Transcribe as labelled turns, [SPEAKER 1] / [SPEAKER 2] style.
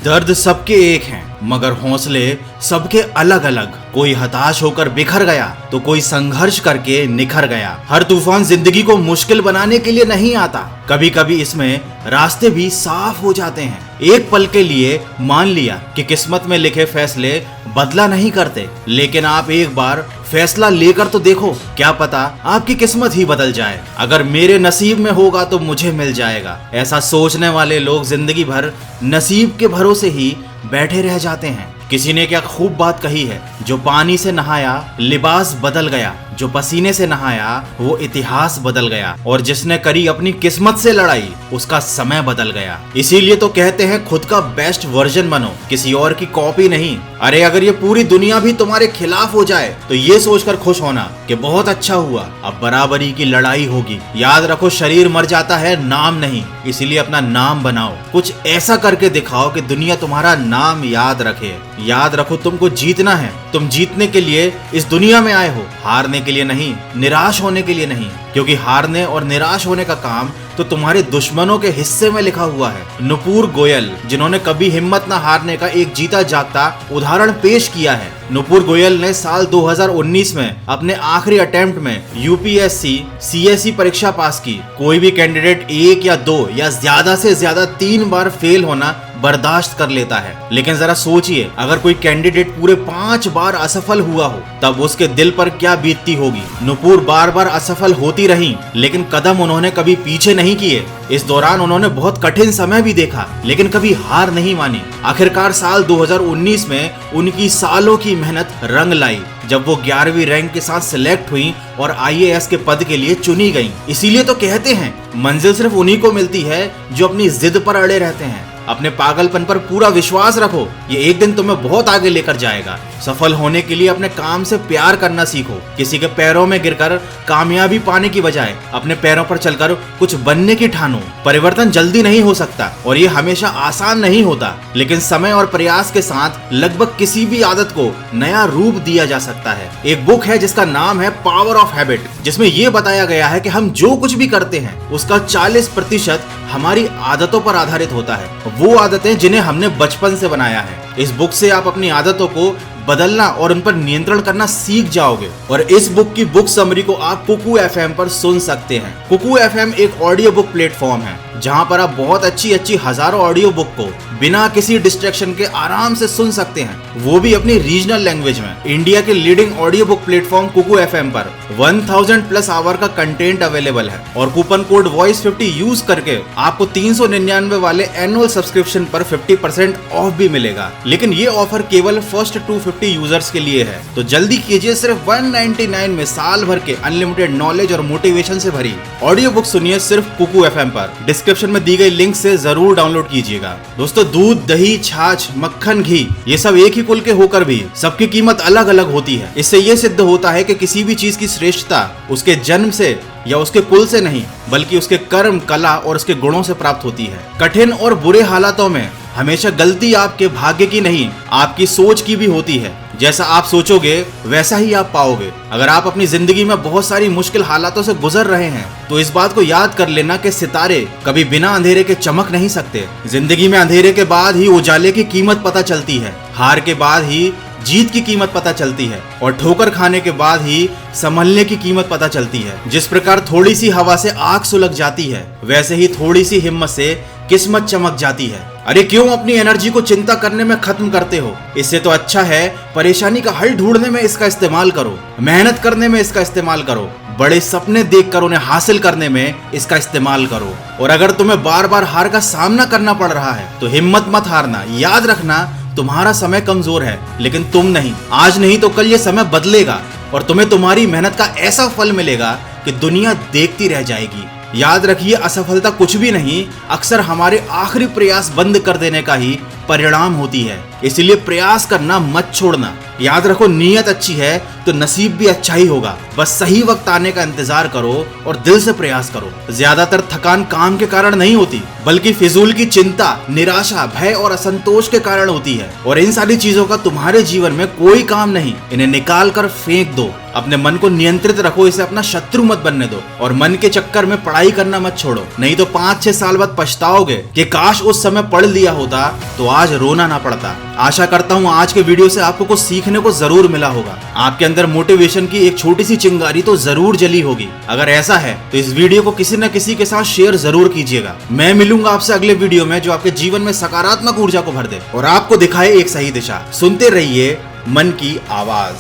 [SPEAKER 1] दर्द सबके एक हैं, मगर हौसले सबके अलग अलग। कोई हताश होकर बिखर गया तो कोई संघर्ष करके निखर गया। हर तूफान जिंदगी को मुश्किल बनाने के लिए नहीं आता, कभी कभी इसमें रास्ते भी साफ हो जाते हैं। एक पल के लिए मान लिया कि किस्मत में लिखे फैसले बदला नहीं करते, लेकिन आप एक बार फैसला लेकर तो देखो, क्या पता आपकी किस्मत ही बदल जाए। अगर मेरे नसीब में होगा तो मुझे मिल जाएगा, ऐसा सोचने वाले लोग जिंदगी भर नसीब के भरोसे ही बैठे रह जाते हैं। किसी ने क्या खूब बात कही है, जो पानी से नहाया लिबास बदल गया, जो पसीने से नहाया वो इतिहास बदल गया, और जिसने करी अपनी किस्मत से लड़ाई उसका समय बदल गया। इसीलिए तो कहते हैं खुद का बेस्ट वर्जन बनो, किसी और की कॉपी नहीं। अरे अगर ये पूरी दुनिया भी तुम्हारे खिलाफ हो जाए तो ये सोचकर खुश होना कि बहुत अच्छा हुआ, अब बराबरी की लड़ाई होगी। याद रखो, शरीर मर जाता है, नाम नहीं। इसीलिए अपना नाम बनाओ, कुछ ऐसा करके दिखाओ कि दुनिया तुम्हारा नाम याद रखे। याद रखो, तुमको जीतना है। तुम जीतने के लिए इस दुनिया में आए हो, हारने के लिए नहीं, निराश होने के लिए नहीं। क्योंकि हारने और निराश होने का काम तो तुम्हारे दुश्मनों के हिस्से में लिखा हुआ है। नुपुर गोयल, जिन्होंने कभी हिम्मत न हारने का एक जीता जागता उदाहरण पेश किया है। नुपुर गोयल ने साल 2019 में अपने आखिरी अटेम्प्ट में यूपीएससी सीएसई परीक्षा पास की। कोई भी कैंडिडेट 1 या 2 या ज्यादा से ज्यादा 3 बार फेल होना बर्दाश्त कर लेता है, लेकिन जरा सोचिए, अगर कोई कैंडिडेट पूरे 5 बार असफल हुआ हो तब उसके दिल पर क्या बीतती होगी। नुपुर बार बार असफल होती रहीं, लेकिन कदम उन्होंने कभी पीछे नहीं किए। इस दौरान उन्होंने बहुत कठिन समय भी देखा, लेकिन कभी हार नहीं मानी। आखिरकार साल 2019 में उनकी सालों की मेहनत रंग लाई, जब वो 11वीं रैंक के साथ सिलेक्ट हुई और आईएएस के पद के लिए चुनी गईं। इसीलिए तो कहते हैं मंजिल सिर्फ उन्हीं को मिलती है जो अपनी जिद पर अड़े रहते हैं। अपने पागलपन पर पूरा विश्वास रखो, ये एक दिन तुम्हें बहुत आगे लेकर जाएगा। सफल होने के लिए अपने काम से प्यार करना सीखो। किसी के पैरों में गिरकर कामयाबी पाने की बजाय अपने पैरों पर चलकर कुछ बनने की ठानो। परिवर्तन जल्दी नहीं हो सकता और ये हमेशा आसान नहीं होता, लेकिन समय और प्रयास के साथ लगभग किसी भी आदत को नया रूप दिया जा सकता है। एक बुक है जिसका नाम है पावर ऑफ हैबिट, जिसमें ये बताया गया है कि हम जो कुछ भी करते हैं उसका 40% हमारी आदतों पर आधारित होता है। वो आदतें जिन्हें हमने बचपन से बनाया है। इस बुक से आप अपनी आदतों को बदलना और उन पर नियंत्रण करना सीख जाओगे। और इस बुक की बुक समरी को आप कुकू एफएम पर सुन सकते हैं। कुकू एफएम एक ऑडियो बुक प्लेटफॉर्म है जहां पर आप बहुत अच्छी हजारों ऑडियो बुक को बिना किसी डिस्ट्रैक्शन के आराम से सुन सकते हैं, वो भी अपनी रीजनल लैंग्वेज में। इंडिया के leading audio book platform Kuku FM पर 1000+ आवर का कंटेंट अवेलेबल है, और कूपन कोड वॉइस50 यूज करके आपको 399 वाले एनुअल सब्सक्रिप्शन पर 50% ऑफ भी मिलेगा। लेकिन ये ऑफर केवल फर्स्ट 250 यूजर्स के लिए है, तो जल्दी कीजिए। सिर्फ 199 में साल भर के अनलिमिटेड नॉलेज और मोटिवेशन से भरी ऑडियो बुक सुनिए सिर्फ कुकू एफएम पर। डिस्क्रिप्शन में दी गई लिंक से जरूर डाउनलोड कीजिएगा। दोस्तों, दूध, दही, छाछ, मक्खन, घी, ये सब एक ही कुल के होकर भी सबकी कीमत अलग अलग होती है। इससे ये सिद्ध होता है कि किसी भी चीज की श्रेष्ठता उसके जन्म से या उसके कुल से नहीं, बल्कि उसके कर्म, कला और उसके गुणों से प्राप्त होती है। कठिन और बुरे हालातों में हमेशा गलती आपके भाग्य की नहीं, आपकी सोच की भी होती है। जैसा आप सोचोगे वैसा ही आप पाओगे। अगर आप अपनी जिंदगी में बहुत सारी मुश्किल हालातों से गुजर रहे हैं तो इस बात को याद कर लेना कि सितारे कभी बिना अंधेरे के चमक नहीं सकते। जिंदगी में अंधेरे के बाद ही उजाले की कीमत पता चलती है, हार के बाद ही जीत की कीमत पता चलती है, और ठोकर खाने के बाद ही संभलने की कीमत पता चलती है। जिस प्रकार थोड़ी सी हवा से आग सुलग जाती है, वैसे ही थोड़ी सी हिम्मत से किस्मत चमक जाती है। अरे क्यों अपनी एनर्जी को चिंता करने में खत्म करते हो? इससे तो अच्छा है परेशानी का हल ढूंढने में इसका इस्तेमाल करो, मेहनत करने में इसका इस्तेमाल करो, बड़े सपने देखकर उन्हें हासिल करने में इसका इस्तेमाल करो। और अगर तुम्हें बार बार हार का सामना करना पड़ रहा है तो हिम्मत मत हारना। याद रखना, तुम्हारा समय कमजोर है, लेकिन तुम नहीं। आज नहीं तो कल ये समय बदलेगा और तुम्हें तुम्हारी मेहनत का ऐसा फल मिलेगा कि दुनिया देखती रह जाएगी। याद रखिए, असफलता कुछ भी नहीं, अक्सर हमारे आखिरी प्रयास बंद कर देने का ही परिणाम होती है। इसलिए प्रयास करना मत छोड़ना। याद रखो, नीयत अच्छी है तो नसीब भी अच्छा ही होगा। बस सही वक्त आने का इंतजार करो और दिल से प्रयास करो। ज्यादातर थकान काम के कारण नहीं होती, बल्कि फिजूल की चिंता, निराशा, भय और असंतोष के कारण होती है। और इन सारी चीजों का तुम्हारे जीवन में कोई काम नहीं। इन्हें निकाल कर फेंक दो। अपने मन को नियंत्रित रखो, इसे अपना शत्रु मत बनने दो। और मन के चक्कर में पढ़ाई करना मत छोड़ो, नहीं तो 5-6 साल बाद पछताओगे कि काश उस समय पढ़ लिया होता तो आज रोना ना पड़ता। आशा करता हूँ आज के वीडियो से आपको कुछ सीखने को जरूर मिला होगा। आपके अंदर मोटिवेशन की एक छोटी सी चिंगारी तो जरूर जली होगी। अगर ऐसा है तो इस वीडियो को किसी न किसी के साथ शेयर जरूर कीजिएगा। मैं मिलूंगा आपसे अगले वीडियो में जो आपके जीवन में सकारात्मक ऊर्जा को भर दे और आपको दिखाए एक सही दिशा। सुनते रहिए मन की आवाज।